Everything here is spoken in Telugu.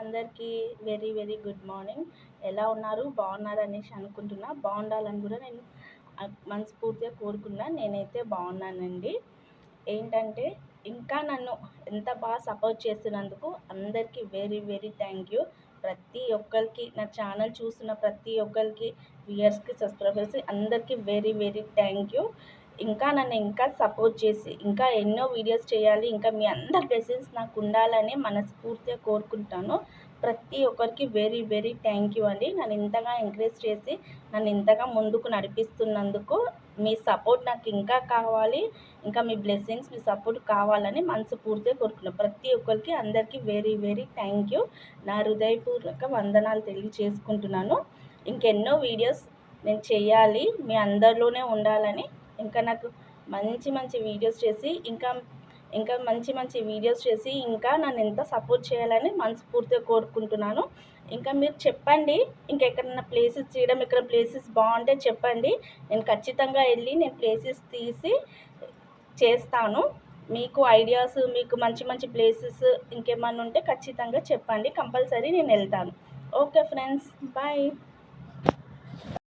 అందరికీ వెరీ వెరీ గుడ్ మార్నింగ్. ఎలా ఉన్నారు? బాగున్నారు అనేసి అనుకుంటున్నా. బాగుండాలని కూడా నేను మనస్ఫూర్తిగా కోరుకున్నా. నేనైతే బాగున్నానండి. ఏంటంటే ఇంకా నన్ను ఎంత బాగా సపోర్ట్ చేస్తున్నందుకు అందరికీ వెరీ వెరీ థ్యాంక్ యూ. ప్రతి ఒక్కరికి నా ఛానల్ చూస్తున్న ప్రతి ఒక్కరికి, వ్యూయర్స్కి, సబ్స్క్రైబర్స్కి అందరికీ వెరీ వెరీ థ్యాంక్ యూ. ఇంకా నన్ను ఇంకా సపోర్ట్ చేసి ఇంకా ఎన్నో వీడియోస్ చేయాలి, ఇంకా మీ అందరి బ్లెస్సింగ్స్ నాకు ఉండాలని మనస్ఫూర్తిగా కోరుకుంటాను. ప్రతి ఒక్కరికి వెరీ వెరీ థ్యాంక్ యూ అండి. నన్ను ఇంతగా ఎంకరేజ్ చేసి నన్ను ఇంతగా ముందుకు నడిపిస్తున్నందుకు మీ సపోర్ట్ నాకు ఇంకా కావాలి, ఇంకా మీ బ్లెస్సింగ్స్, మీ సపోర్ట్ కావాలని మనస్ఫూర్తిగా కోరుకున్నాను. ప్రతి ఒక్కరికి అందరికీ వెరీ వెరీ థ్యాంక్ యూ. నా హృదయపూర్వక వందనాలు తెలియజేసుకుంటున్నాను. ఇంకెన్నో వీడియోస్ నేను చేయాలి, మీ అందరిలోనే ఉండాలని, ఇంకా నాకు మంచి మంచి వీడియోస్ చేసి ఇంకా మంచి మంచి వీడియోస్ చేసి ఇంకా నన్ను ఎంత సపోర్ట్ చేయాలని మనస్ఫూర్తిగా కోరుకుంటున్నాను. ఇంకా మీరు చెప్పండి, ఇంకెక్కడన్నా ప్లేసెస్ చేయడం, ఇక్కడ ప్లేసెస్ బాగుంటే చెప్పండి. నేను ఖచ్చితంగా వెళ్ళి నేను ప్లేసెస్ తీసి చేస్తాను. మీకు ఐడియాస్, మీకు మంచి మంచి ప్లేసెస్ ఇంకేమన్నా ఉంటే ఖచ్చితంగా చెప్పండి. కంపల్సరీ నేను వెళ్తాను. Okay friends, bye.